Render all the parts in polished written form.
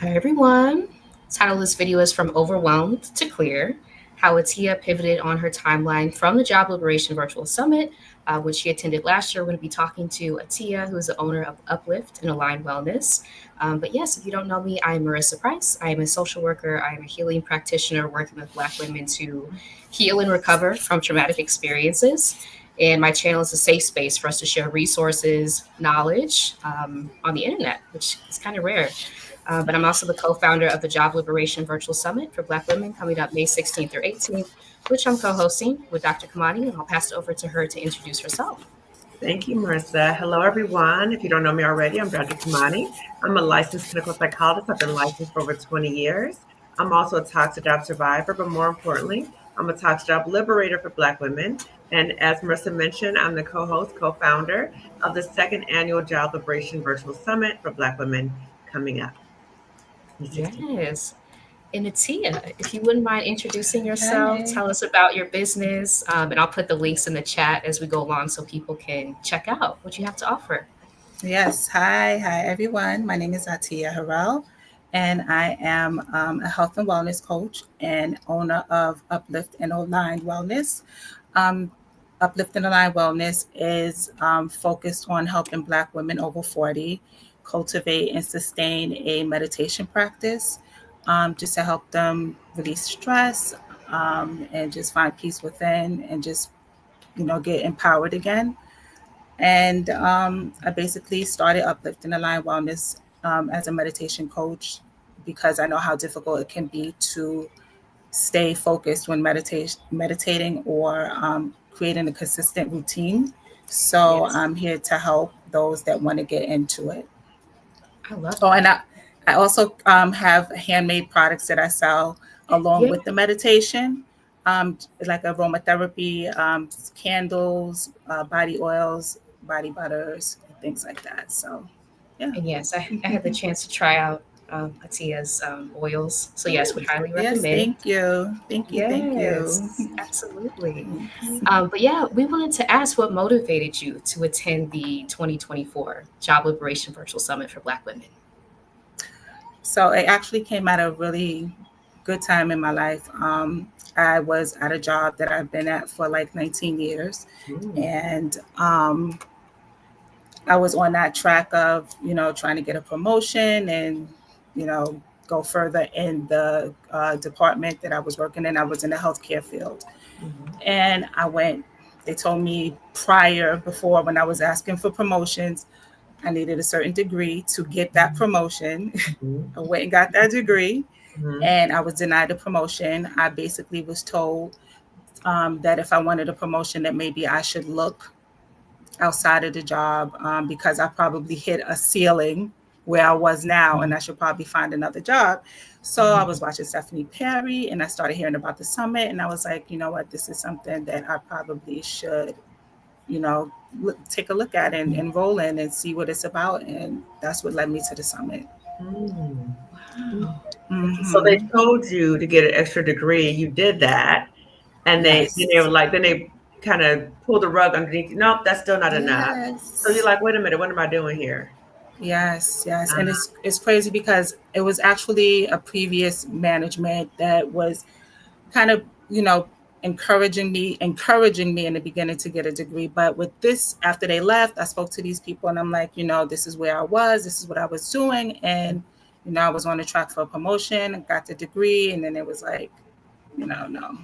Hi everyone. Title of this video is From Overwhelmed to Clear, how Atiya pivoted on her timeline from the Job Liberation Virtual Summit, which she attended last year. We're going to be talking to Atiya, who is the owner of Uplift and Align Wellness. But yes, if you don't know me, I am Marissa Price. I am a social worker. I am a healing practitioner working with Black women to heal and recover from traumatic experiences. And my channel is a safe space for us to share resources, knowledge on the internet, which is kind of rare. But I'm also the co-founder of the Job Liberation Virtual Summit for Black women coming up May 16th through 18th, which I'm co-hosting with Dr. Kamani, and I'll pass it over to her to introduce herself. Thank you, Marissa. Hello, everyone. If you don't know me already, I'm Dr. Kamani. I'm a licensed clinical psychologist. I've been licensed for over 20 years. I'm also a toxic job survivor, but more importantly, I'm a toxic job liberator for Black women. And as Marissa mentioned, I'm the co-host, co-founder of the second annual Job Liberation Virtual Summit for Black women coming up. Yes. And Atiya, if you wouldn't mind introducing yourself, Hi. tell us about your business, and I'll put the links in the chat as we go along so people can check out what you have to offer. Yes. Hi, everyone. My name is Atiya Harrell, and I am a health and wellness coach and owner of Uplift and Align Wellness. Um, Uplift and Align Wellness is focused on helping Black women over 40 cultivate and sustain a meditation practice, just to help them release stress, and just find peace within and just, get empowered again. And I basically started Uplift and Align Wellness as a meditation coach because I know how difficult it can be to stay focused when meditating or creating a consistent routine. So Yes, I'm here to help those that want to get into it. I love Oh, and that. I also have handmade products that I sell along Yeah. with the meditation, like aromatherapy, candles, body oils, body butters, things like that. So, yeah. And yes, I had the chance to try out Atiya's oils. So yes, would highly Yes, recommend. thank you. Thank you. Thank you. Yes, absolutely. But yeah, we wanted to ask what motivated you to attend the 2024 Job Liberation Virtual Summit for Black women. So it actually came at a really good time in my life. I was at a job that I've been at for like 19 years. Mm. And I was on that track of, trying to get a promotion and, you know, go further in the department that I was working in. I was in the healthcare field. Mhm. And they told me before, when I was asking for promotions, I needed a certain degree to get that promotion. Mhm. I went and got that degree, Mhm. and I was denied a promotion. I basically was told that if I wanted a promotion, that maybe I should look outside of the job, because I probably hit a ceiling where I was now, and I should probably find another job. So I was watching Stephanie Perry, and I started hearing about the summit, and I was like, you know what, this is something that I probably should, take a look at and enroll in and see what it's about, and that's what led me to the summit. Mm. Wow. So they Hmm. told you to get an extra degree. You did that, and they Yes. were like, then they kind of pulled the rug underneath you. Nope, that's still not enough. So you're Yes. like, wait a minute, what am I doing here? Yes, yes, and Uh, it's crazy because it was actually a previous management that was kind of, encouraging me in the beginning to get a degree. But with this, after they left, I spoke to these people, and I'm like, this is where I was, this is what I was doing, and I was on the track for a promotion, got the degree, and then it was like, no.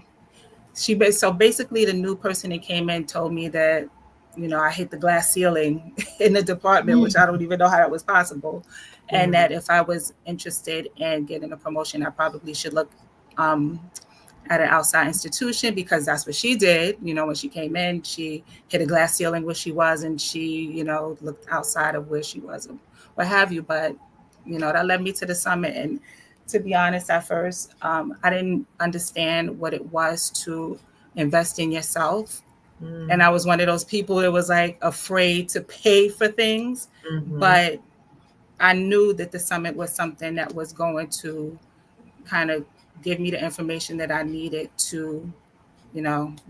So basically, the new person that came in told me that, I hit the glass ceiling in the department, which I don't even know how that was possible, and mm, that if I was interested in getting a promotion, I probably should look um, at an outside institution, because that's what she did. When she came in, she hit a glass ceiling where she was, and she, looked outside of where she was, and what have you. But that led me to the summit. And to be honest, at first, I didn't understand what it was to invest in yourself. And mm, I was one of those people that was like afraid to pay for things. mhm, But I knew that the summit was something that was going to kind of give me the information that I needed to,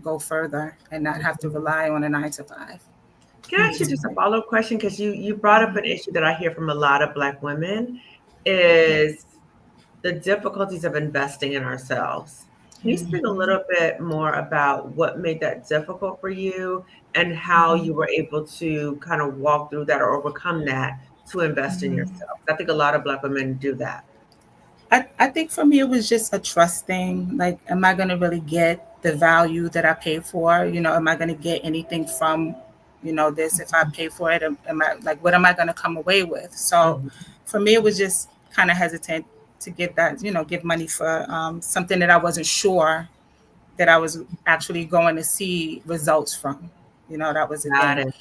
go further and not have to mhm. rely on a 9 to 5. Can I ask you just a follow-up question? Because you brought up an issue that I hear from a lot of Black women is the difficulties of investing in ourselves. Can you speak a Mm-hmm. little bit more about what made that difficult for you and how Mm-hmm. you were able to kind of walk through that or overcome that to invest in Mm-hmm. yourself? I think a lot of Black women do that. I think for me it was just a trust thing. Like, am I going to really get the value that I pay for? Am I going to get anything from, this if I pay for it? Am I like, what am I going to come away with? So Mhm. for me, it was just kind of hesitant to give that, give money for something that I wasn't sure that I was actually going to see results from. That was the Got thing. it.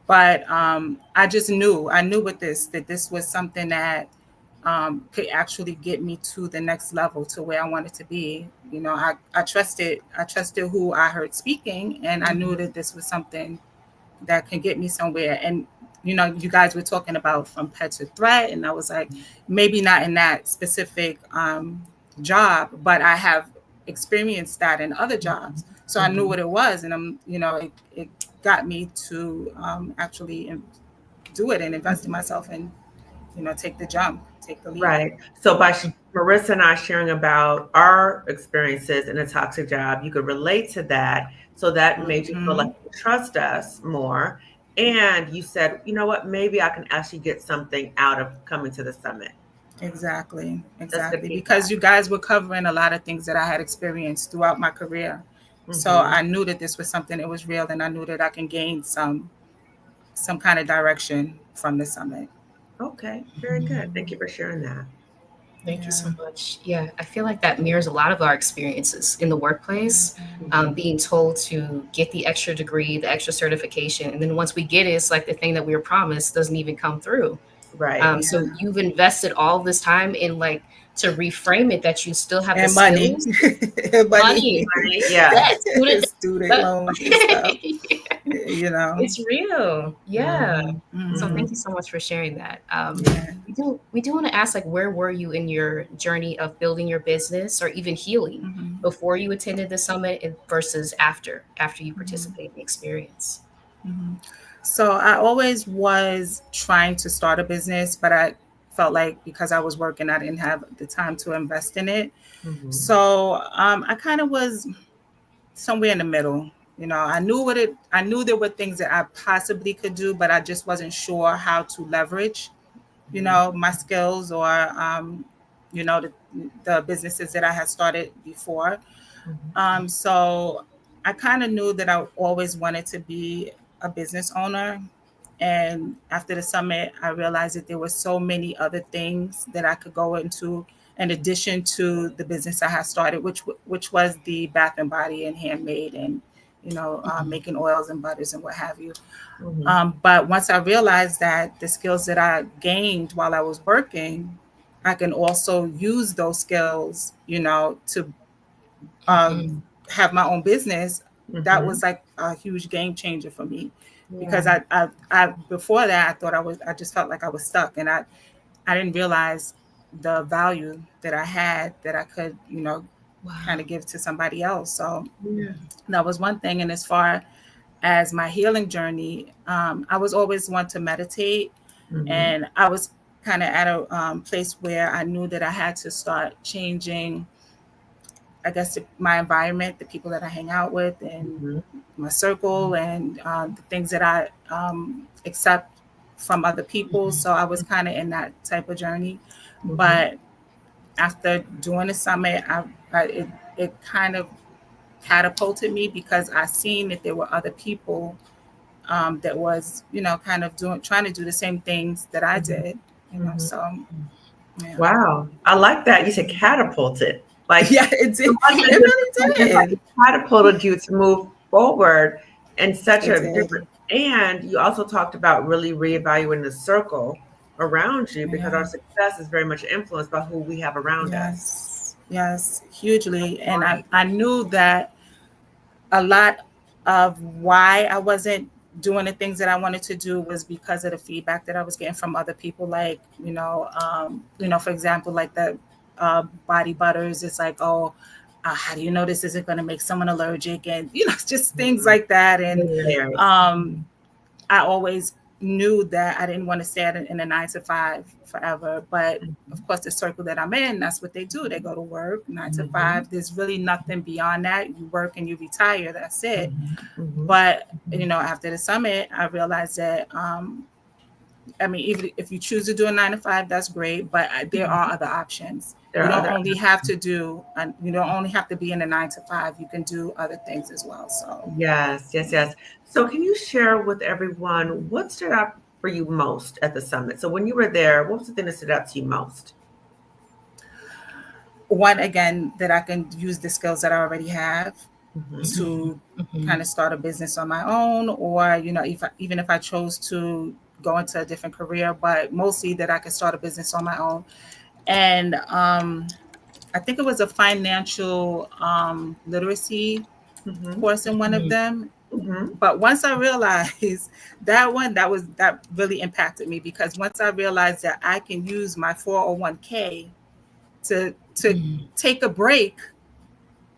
But I knew with this that this was something that could actually get me to the next level, to where I wanted to be. I trusted who I heard speaking, and I knew Mhm. that this was something that can get me somewhere. And you guys were talking about from pet to threat, and I was like, maybe not in that specific job, but I have experienced that in other jobs, so I knew Mhm. what it was. And it got me to actually do it and invest in myself, and take the jump, take the leap. Right. So by Marissa and I sharing about our experiences in a toxic job, you could relate to that. So that made you feel like Hmm. you trust us more. And you said, you know what, maybe I can actually get something out of coming to the summit. Exactly, That's good exactly. Because feedback. you guys were covering a lot of things that I had experienced throughout my career. So Hmm. I knew that this was something that was real, and I knew that I can gain some kind of direction from the summit. Okay, very good. Thank you for sharing that. Thank you so Yeah. much. Yeah, I feel like that mirrors a lot of our experiences in the workplace. Hmm. Being told to get the extra degree, the extra certification, and then once we get it, it's like the thing that we were promised doesn't even come through. Right. So Yeah. you've invested all this time in like to reframe it that you still have the And money. skills, And money. money, Right. Yeah. debt, student Student debt. loans and stuff. You know. It's real. Yeah. Hmm. So Hmm. Hmm. thank you so much for sharing that. Yeah. We do want to ask, like, where were you in your journey of building your business or even healing Hmm. before you attended the summit versus after you Hmm. participate in the experience? Hmm. So I always was trying to start a business, but I felt like because I was working, I didn't have the time to invest in it. Hmm. So I kind of was somewhere in the middle. I knew there were things that I possibly could do, but I just wasn't sure how to leverage, my skills, or you know, the, the businesses that I had started before. Hmm. So I kind of knew that I always wanted to be a business owner. And after the summit, I realized that there were so many other things that I could go into in addition to the business I had started, which was the bath and body and handmade, and making oils and butters and what have you. Hmm. But once I realized that the skills that I gained while I was working, I can also use those skills, to uh, Mm-hmm. have my own business. That Hmm. was like a huge game changer for me, Yeah. because I before that I just felt like I was stuck, and I didn't realize the value that I had, that I could, kind Wow. of give to somebody else. So Yeah. that was one thing. And as far as my healing journey, I was always one to meditate, Hmm. and I was kind of at a place where I knew that I had to start changing, I guess, my environment, the people that I hang out with, and Hmm. my circle, and the things that I accept from other people. So I was kind of in that type of journey. Hmm. But after doing the summit, it kind of catapulted me, because I seen that there were other people that was, kind of trying to do the same things that I Hmm. did. Hmm. So yeah, Wow. I like that. You said catapulted. Like yeah, it did. someone It that just really like did. it catapulted you to move forward in such It a did. different, and you also talked about really reevaluating the circle around you because Yeah. our success is very much influenced by who we have around us. Yes. Yes. Hugely. And I knew that a lot of why I wasn't doing the things that I wanted to do was because of the feedback that I was getting from other people. Like, for example, like the body butters. It's like, oh, how do you know this isn't going to make someone allergic? And, just things Mhm. like that. And Layers. um, I always, knew that I didn't want to stay in a 9 to 5 forever. But of course, the circle that I'm in, that's what they do. They go to work 9 to 5. There's really nothing beyond that. You work and you retire. That's it. Mm-hmm. But after the summit, I realized that I mean, even if you choose to do a 9 to 5, that's great. But there are other options. There You are don't other. only have to do, you don't only have to be in a 9 to 5. You can do other things as well. So Yes, yes, yes. So, can you share with everyone what stood out for you most at the summit? So, when you were there, what was the thing that stood out to you most? one, again, that I can use the skills that I already have Mm-hmm. to Mm-hmm. kind of start a business on my own, or even if I chose to go into a different career, but mostly that I could start a business on my own. And I think it was a financial literacy Mm-hmm. course in one of them. Mm-hmm. But once I realized that really impacted me, because once I realized that I can use my 401k to take a break,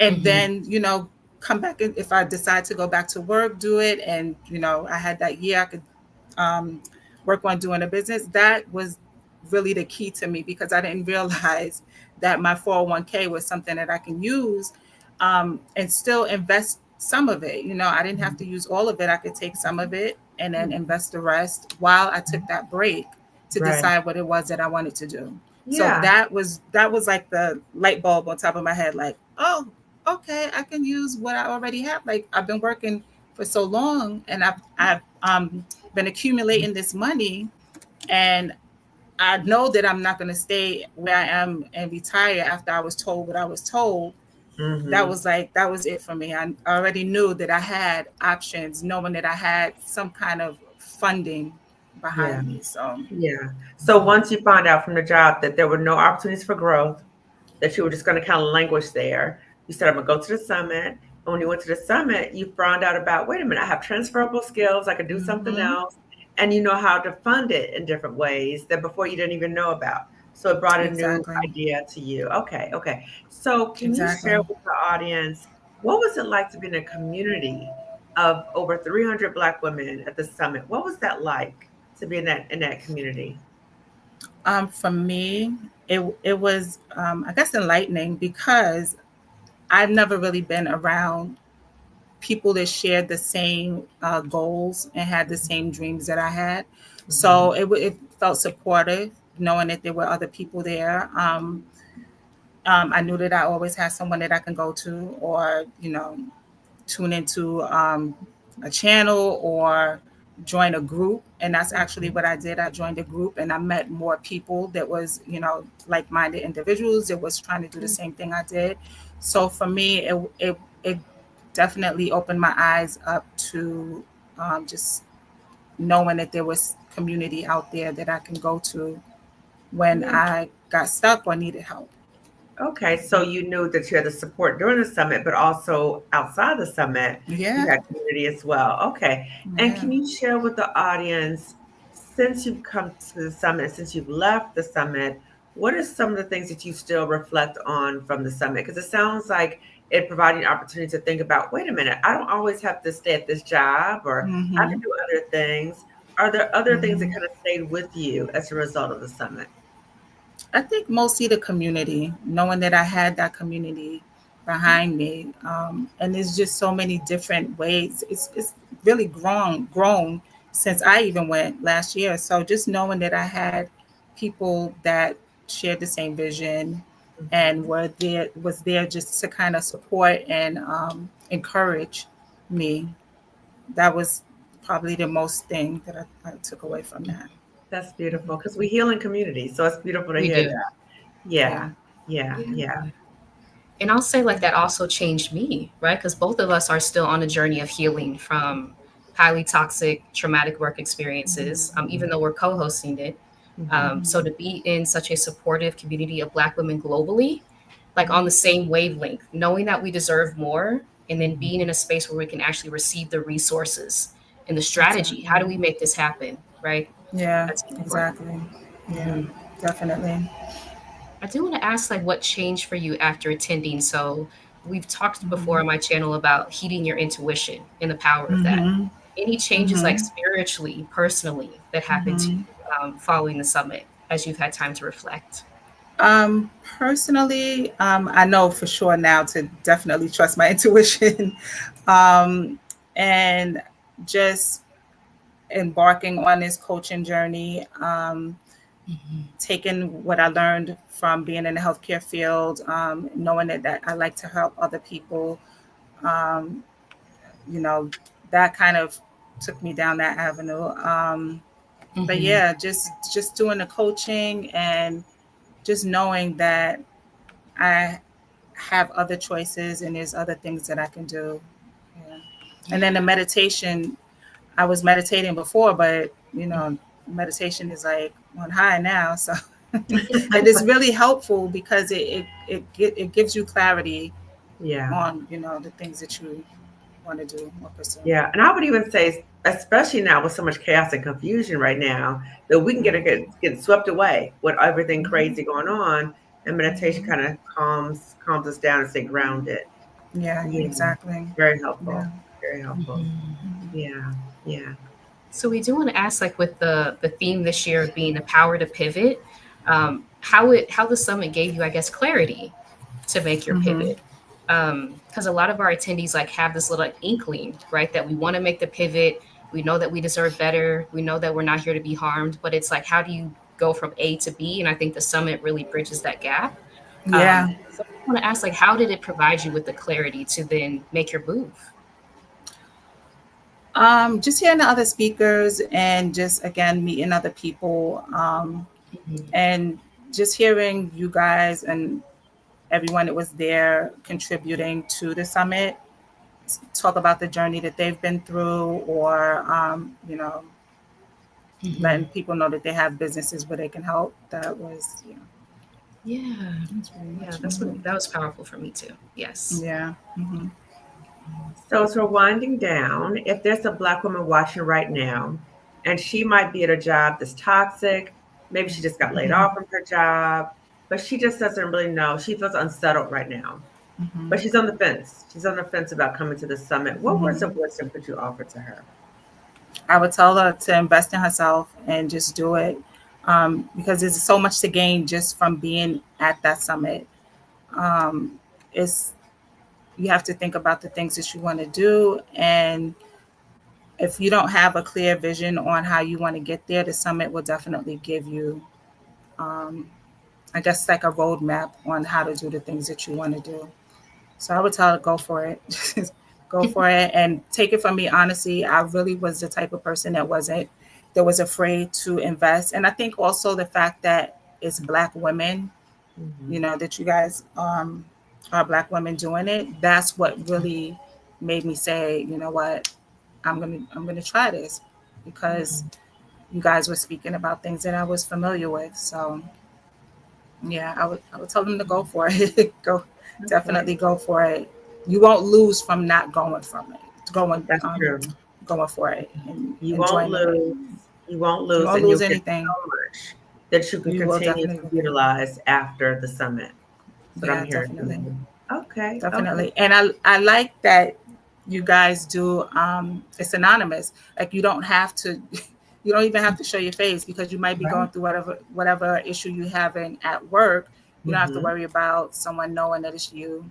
and Mm-hmm. then come back, and if I decide to go back to work, do it. And I had that year I could um, work on doing a business. That was really the key to me, because I didn't realize that my 401k was something that I can use and still invest some of it. I didn't have to use all of it. I could take some of it and then invest the rest while I took that break to Right. decide what it was that I wanted to do. So Yeah. that was like the light bulb on top of my head, like, oh, okay, I can use what I already have. Like, I've been working for so long, and I've been accumulating this money, and I know that I'm not going to stay where I am and retire after I was told what I was told. That Mm-hmm. was that was it for me. I already knew that I had options, knowing that I had some kind of funding Yeah. behind me. So Yeah. So, once you found out from the job that there were no opportunities for growth, that you were just going to kind of languish there, you said, I'm going to go to the summit. And when you went to the summit, you found out about, wait a minute, I have transferable skills. I could do something mm-hmm, else. And you know how to fund it in different ways that before you didn't even know about. So it brought a new exactly, idea to you. Okay. Okay. So can you share exactly. with the audience, what was it like to be in a community of over 300 Black women at the summit? What was that like to be in that community? For me, it was I guess enlightening, because I've never really been around people that shared the same goals and had the same dreams that I had. Mm-hmm. So it felt supportive, knowing that there were other people there. I knew that I always had someone that I can go to, or tune into a channel, or join a group. And that's actually what I did. I joined a group, and I met more people that was like-minded individuals that was trying to do the same thing I did. So for me, it definitely opened my eyes up to just knowing that there was community out there that I can go to when Yeah. I got stuck or needed help. Okay, so you knew that you had the support during the summit, but also outside the summit, you Yeah, had community as well. Okay, and yeah. can you share with the audience, since you've come to the summit, since you've left the summit, what are some of the things that you still reflect on from the summit? Because it sounds like it provided an opportunity to think about, wait a minute, I don't always have to stay at this job, or I can Mm-hmm. do other things. Are there other things that Mm-hmm. kind of stayed with you as a result of the summit? I think mostly the community, knowing that I had that community behind me, and there's just so many different ways. It's really grown since I even went last year. So just knowing that I had people that shared the same vision and Mhm. was there just to kind of support and encourage me. That was probably the most thing that I took away from that. That's beautiful because we heal in community. So it's beautiful to We hear do. that. Yeah. Yeah. Yeah. Yeah. Yeah. And I'll say, like, that also changed me, right? Because both of us are still on a journey of healing from highly toxic, traumatic work experiences, even though we're co hosting it. Hmm. So to be in such a supportive community of Black women globally, like on the same wavelength, knowing that we deserve more, and then being in a space where we can actually receive the resources and the strategy. How do Exactly. we make this happen, right? Yeah, That's important. exactly. Yeah, Mhm. definitely. I do want to ask, like, what changed for you after attending? So we've talked before Hmm. on my channel about heeding your intuition and the power of that. Hmm. Any changes like Mm-hmm. spiritually, personally, that happened to Mm-hmm. you following the summit as you've had time to reflect? Personally, I know for sure now to definitely trust my intuition, um, and just embarking on this coaching journey, Mm-hmm. taking what I learned from being in the healthcare field, knowing that I like to help other people, um, you know, that kind of took me down that avenue. But Mm-hmm. yeah, just doing the coaching and just knowing that I have other choices and there's other things that I can do. Yeah. And then the Yeah. meditation, I was meditating before, but meditation is like on high now. So it is really helpful because it gives you clarity Yeah. on, the things that you want to do or pursue. Yeah, and I would even say, especially now with so much chaos and confusion right now, that we can get swept away with everything Mhm. crazy going on, and meditation Mhm. kind of calms us down and stay grounded. Yeah, Yeah, exactly. very Yeah. helpful. Very helpful. Mhm. Mhm. Yeah, yeah. So we do want to ask, like, with the theme this year being the power to pivot, how the summit gave you, I guess, clarity to make your Mhm. pivot. Because a lot of our attendees like have this little like, inkling, right, that we want to make the pivot. We know that we deserve better. We know that we're not here to be harmed. But it's like, how do you go from A to B? And I think the summit really bridges that gap. Yeah. So I want to ask, like, how did it provide you with the clarity to then make your move? Just hearing the other speakers and just again meeting other people, Mhm. and just hearing you guys and everyone that was there contributing to the summit talk about the journey that they've been through, or letting Mhm. people know that they have businesses where they can help. That was, Yeah. that's pretty Yeah, much. that was powerful for me too. Yes. Yeah. Hmm. So as we're winding down, if there's a Black woman watching right now, and she might be at a job that's toxic, maybe she just got laid Hmm. off from her job, but she just doesn't really know. She feels unsettled right now, Hmm. but she's on the fence. She's on the fence about coming to the summit. What words Hmm. of wisdom could you offer to her? I would tell her to invest in herself and just do it, because there's so much to gain just from being at that summit. Um, it's You have to think about the things that you want to do, and if you don't have a clear vision on how you want to get there, the summit will definitely give you, um, I guess, like a roadmap on how to do the things that you want to do. So I would tell her, go for it. Go for it and take it from me. Honestly, I really was the type of person that was afraid to invest. And I think also the fact that it's Black women, Hmm. that you guys are Black women doing it. That's what really made me say, you know what, I'm gonna try this, because you guys were speaking about things that I was familiar with. So yeah, I would tell them to go for it. Go, Okay, definitely go for it. You won't lose from not going from it. that's true. Going for it and You won't enjoying it. lose. You won't You lose, won't and lose you'll get anything. so much that you can You will continue to definitely. utilize after the summit. That's what I'm Yeah, hearing from definitely. you. Okay, okay. Definitely. And I like that you guys do, it's anonymous. Like you don't have to you don't even have to show your face, because you might be Right. going through whatever issue you having at work. You don't have to Hmm. worry about someone knowing that it's you.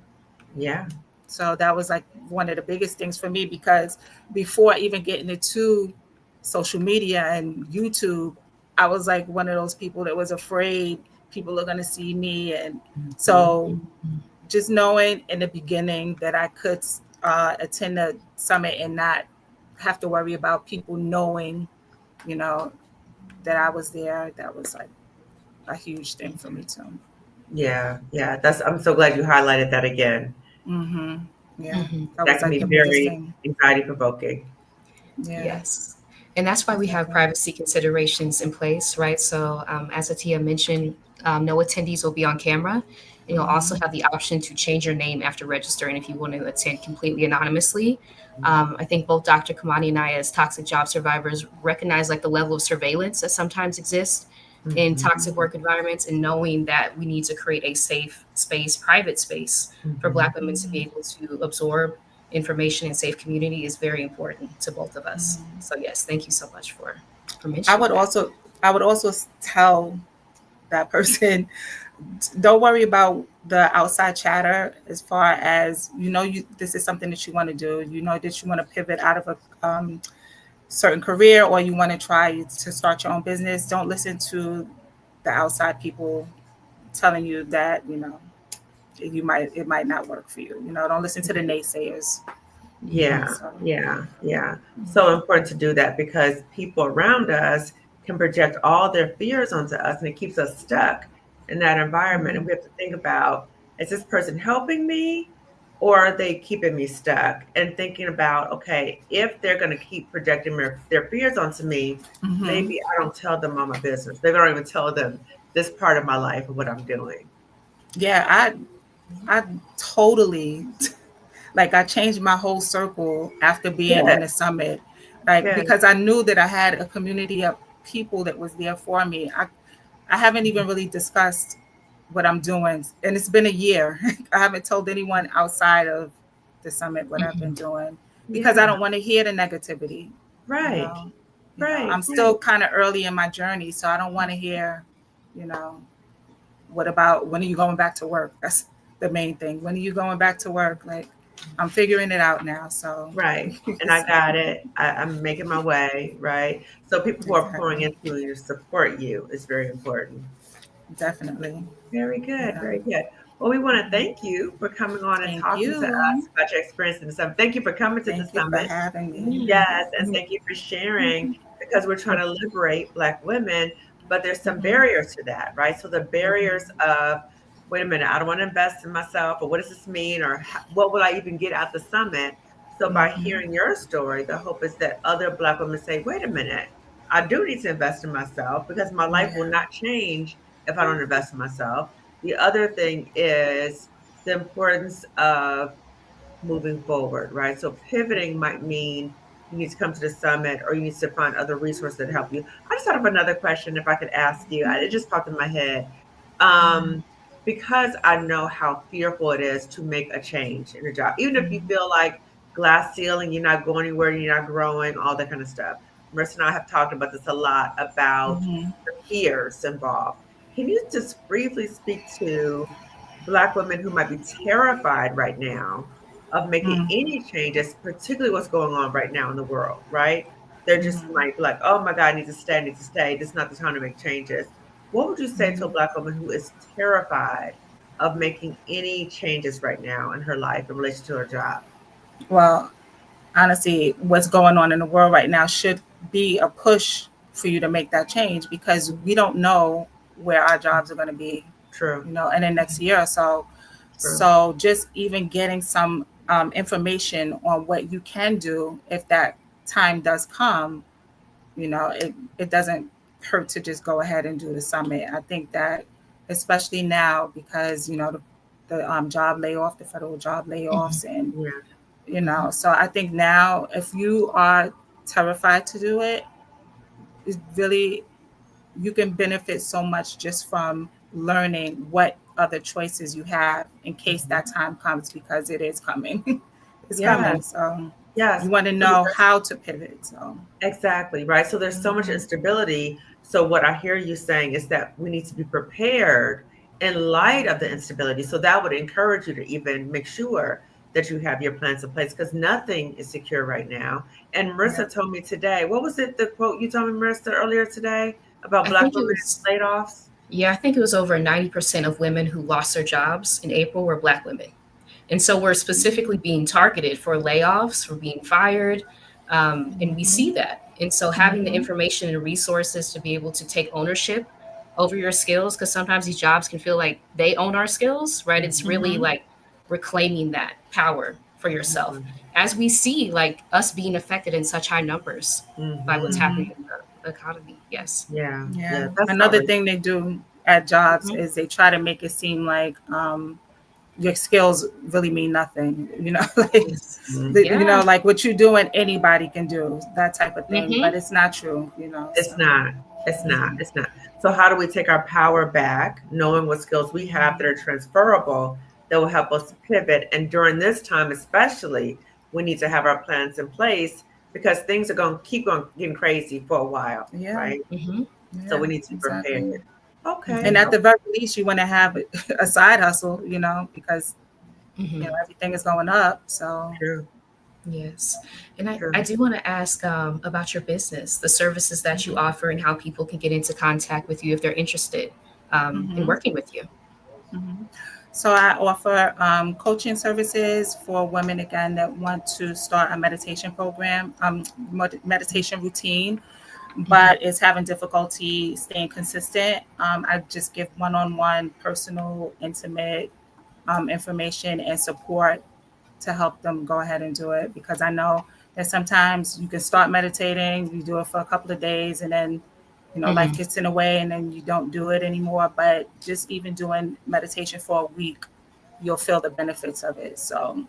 Yeah. So that was like one of the biggest things for me, because before even getting into social media and YouTube, I was like one of those people that was afraid people are going to see me. And Hmm. so just knowing in the beginning that I could attend the summit and not have to worry about people knowing, you know, that I was there, that was like a huge thing for me too. Yeah, yeah. That's. I'm so glad you highlighted that again. Hmm. Yeah, Hmm. that That was can like be the biggest very thing. anxiety provoking. Yeah, Yes. And that's why we have exactly. privacy considerations in place, right? So, as Atiya mentioned, no attendees will be on camera. And you'll also Hmm. have the option to change your name after registering if you want to attend completely anonymously. I think both Dr. Kamani and I, as toxic job survivors, recognize like the level of surveillance that sometimes exists in Hmm. toxic work environments, and knowing that we need to create a safe space, private space for Black women to be Hmm. able to absorb information and safe community is very important to both of us. Mhm. So yes, thank you so much for I mentioning would that. also I would also tell that person, don't worry about the outside chatter as far as you this is something that you want to do. You know that you want to pivot out of a certain career, or you want to try to start your own business. Don't listen to the outside people telling you that it might not work for you. Don't listen to the naysayers. Yeah, So yeah, yeah. So important to do that because people around us can project all their fears onto us and it keeps us stuck in that environment. And mhm, we have to think about, is this person helping me or are they keeping me stuck? And thinking about, okay, if they're going to keep projecting their fears onto me, mhm. maybe I don't tell them all my business. Maybe I don't even tell them this part of my life and what I'm doing. Yeah, I totally like I changed my whole circle after being Good, in the summit, like good. because I knew that I had a community of people that was there for me. I haven't even really discussed what I'm doing, and it's been a year. I haven't told anyone outside of the summit what I've been doing because I Yeah, don't want to hear the negativity. You right, know, right, I'm right. still kind of early in my journey, so I don't want to hear, you know, what about when are you going back to work? That's the main thing. When are you going back to work? Like, I'm figuring it out now. So, Right. And I so got it. I'm making my way, right? So people who are pouring exactly, into you to support you is very important. definitely. Very good. Yeah. Very good. Well, we want to thank you for coming on and Thank talking to us you. about your experience in the summit. Thank you for coming to the Thank you for summit. having me. Yes, and thank you for sharing because we're trying to liberate Black women, but there's some Mhm, barriers to that, right? So the barriers of, wait a minute, I don't want to invest in myself, or what does this mean, or what will I even get out the summit? So by mhm, hearing your story, the hope is that other Black women say, wait a minute, I do need to invest in myself because my life will yeah. not change if I don't invest in myself. The other thing is the importance of moving forward, right? So pivoting might mean you need to come to the summit or you need to find other resources that help you. I just thought of another question if I could ask you. It just popped in my head. Mhm, Um, because I know how fearful it is to make a change in a job, even if you mhm, feel like glass ceiling, you're not going anywhere, you're not growing, all that kind of stuff. Marissa and I have talked about this a lot about mhm, the fears involved. Can you just briefly speak to Black women who might be terrified right now of making mhm, any changes, particularly what's going on right now in the world, right? They're just mhm, might be like, oh my God, I need to stay, I need to stay. This is not the time to make changes. What would you say to a mhm. Black woman who is terrified of making any changes right now in her life in relation to her job? Well, honestly, what's going on in the world right now should be a push for you to make that change because we don't know where our jobs are going to be, True, in the next year or so. true. So just even getting some information on what you can do if that time does come, it doesn't hurt to just go ahead and do the summit. I think that especially now because the job layoff, the federal job Mhm. layoffs, and Yeah. so I think now if you are terrified to do it, it really you can benefit so much just from learning what other choices you have in case Mhm. that time comes because it is coming. It's Yes, coming. So yes. you want to So know how to pivot. So exactly, right? So there's so much mhm, instability. So what I hear you saying is that we need to be prepared in light of the instability. So that would encourage you to even make sure that you have your plans in place because nothing is secure right now. And yeah. Marissa told me today, what was it, the quote you told me, Marissa, earlier today about I Black think it women was and layoffs? Yeah, I think it was over 90% of women who lost their jobs in April were Black women. And so we're specifically being targeted for layoffs, for being fired. And we Mhm, see that. And so having the mhm, information and resources to be able to take ownership over your skills, because sometimes these jobs can feel like they own our skills, right? It's Mhm, really mhm, like reclaiming that power for yourself mhm, as we see like us being affected in such high numbers by what's mhm. mhm. happening in the economy. Yes. Yeah, Yeah. yeah, that's Another outrageous. thing they do at jobs Mhm. is they try to make it seem like your skills really mean nothing. Like Yes. Mhm. Yeah. like what you're doing, anybody can do that type of thing, but Hmm. it's not true. So It's not. It's not. mhm, It's not. So how do we take our power back, knowing what skills we have that are transferable that will help us to pivot? And during this time, especially, we need to have our plans in place because things are going to keep going getting crazy for a while, Yeah. right? Mm-hmm. So Yeah, we need to be prepared. exactly. Okay. And at the very least, you want to have a side hustle, because Mm-hmm. everything is going up. So True. Yes. And I True. do want to ask about your business, the services that you offer, and how people can get into contact with you if they're interested in mhm, working with you. mhm. So I offer coaching services for women again that want to start a meditation program, meditation routine, Mm-hmm. but is having difficulty staying consistent. I just give one-on-one, personal, intimate information and support to help them go ahead and do it, because I know that sometimes you can start meditating, you do it for a couple of days, and then life Mm-hmm. gets in the way and then you don't do it anymore. But just even doing meditation for a week, you'll feel the benefits of it. So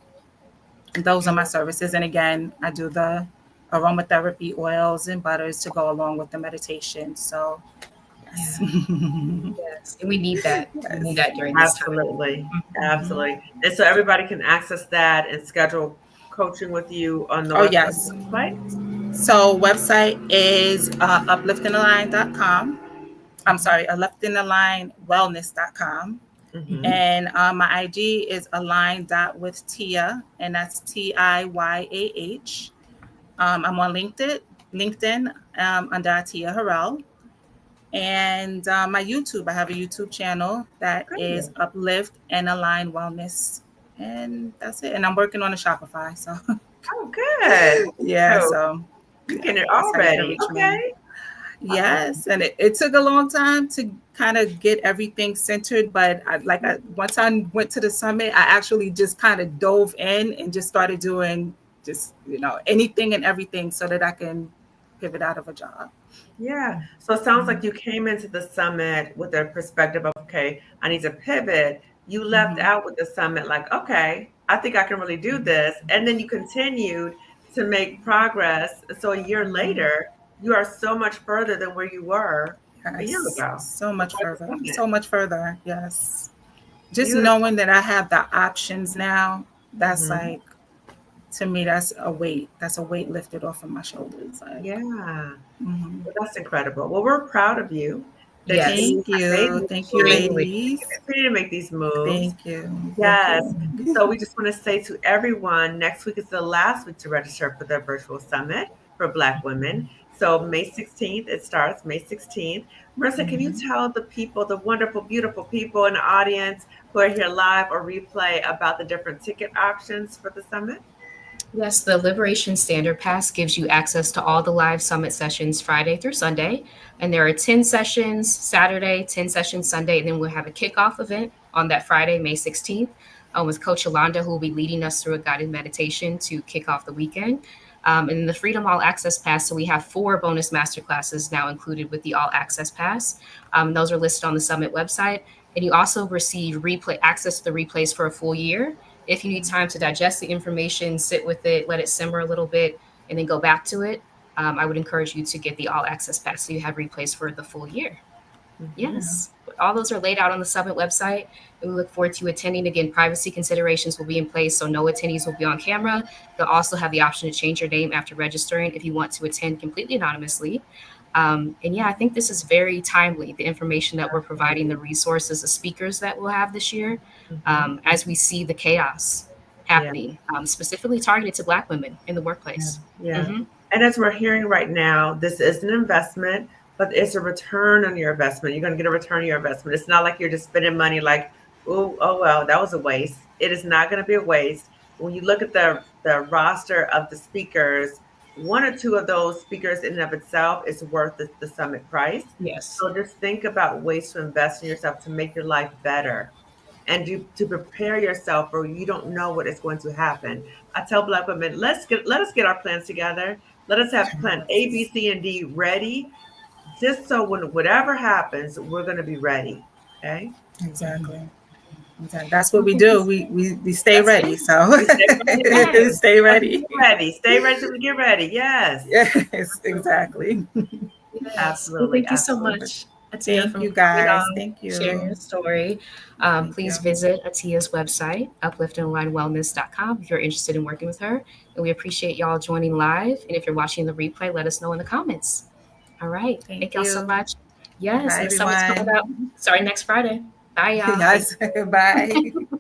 those are my services. And again, I do the aromatherapy oils and butters to go along with the meditation. So yes. Yeah. Yes. And we need that. We need Yes. that during this time. Absolutely. Mhm. Absolutely. And so everybody can access that and schedule coaching with you on the Oh website. yes. Right? So website is upliftingalign.com. I'm sorry, upliftingalign.wellness.com. Mm-hmm. And my IG is align.with-tia, and that's TIYAH. I'm on LinkedIn under Atiya Harrell. And my YouTube, I have a YouTube channel that is Good. Uplift and Align Wellness. And that's it. And I'm working on a Shopify. So Oh, good. yeah, So so you're yeah, getting it that's how you can already. reach me. Okay. Yes, and it took a long time to kind of get everything centered, but once I went to the summit, I actually just kind of dove in and just started doing just anything and everything so that I can pivot out of a job. Yeah. So it sounds like you came into the summit with a perspective of, okay, I need to pivot. You left Mm-hmm. out with the summit, like, okay, I think I can really do this. And then you continued to make progress. So a year Mm-hmm. later, you are so much further than where you were a year Yes, ago so much before the further, summit. so much further. Yes, just Beautiful. knowing that I have the options now, that's Hmm. like, to me, that's a weight. That's a weight lifted off of my shoulders. Like, Yeah. mhm. Well, that's incredible. Well, we're proud of you that Yes. you Thank have made you. these Thank you, moves. Extremely. ladies. Continue to make these moves. Thank you. Thank Yes. you. So we just want to say to everyone, next week is the last week to register for the virtual summit for Black women. So May 16th, it starts May 16th. Marissa, can you Mhm. tell the people, the wonderful, beautiful people in the audience who are here live or replay about the different ticket options for the summit? Yes, the Liberation Standard Pass gives you access to all the live summit sessions Friday through Sunday. And there are 10 sessions Saturday, 10 sessions Sunday, and then we'll have a kickoff event on that Friday, May 16th, with Coach Yolanda, who will be leading us through a guided meditation to kick off the weekend. And then the Freedom All Access Pass. So we have 4 bonus masterclasses now included with the All Access Pass. Those are listed on the Summit website. And you also receive replay access to the replays for a full year. If you need time to digest the information, sit with it, let it simmer a little bit, and then go back to it, I would encourage you to get the all access pass so you have replays for the full year. Mhm. Yes, but all those are laid out on the Summit website, and we look forward to you attending. Again, privacy considerations will be in place, so no attendees will be on camera. You'll also have the option to change your name after registering if you want to attend completely anonymously. And yeah, I think this is very timely. The information that we're providing, the resources, the speakers that we'll have this year, Mhm. as we see the chaos Yeah. happening, specifically targeted to Black women in the Yeah. workplace. Yeah. Mm-hmm. And as we're hearing right now, this is an investment, but it's a return on your investment. You're going to get a return on your investment. It's not like you're just spending money like, oh, well, that was a waste. It is not going to be a waste. When you look at the roster of the speakers, 1 or 2 of those speakers in and of itself is worth the summit price. Yes. So just think about ways to invest in yourself to make your life better and to prepare yourself for you don't know what is going to happen. I tell Black women, let us get our plans together. Let us have plan A, B, C, and D ready, just so when whatever happens, we're going to be ready. Okay. Exactly. Exactly. That's what Well, we thank you. do. We stay That's ready. it. So We stay ready. Yes. stay Until we ready. get ready. Stay ready till we get ready. Yes. Yes, exactly. Yes. Well, Absolutely. thank you so Absolutely. much. Atiya, Thank for you, coming guys. on, Thank sharing you. your story. Thank Please you. visit Atiya's website, upliftonlinewellness.com, if you're interested in working with her. And we appreciate y'all joining live. And if you're watching the replay, let us know in the comments. All right. Thank Thank y'all so you. much. Yes. Bye, And the summit's coming everyone. up. Sorry, next Friday. Bye, y'all. Thank Yes. Bye.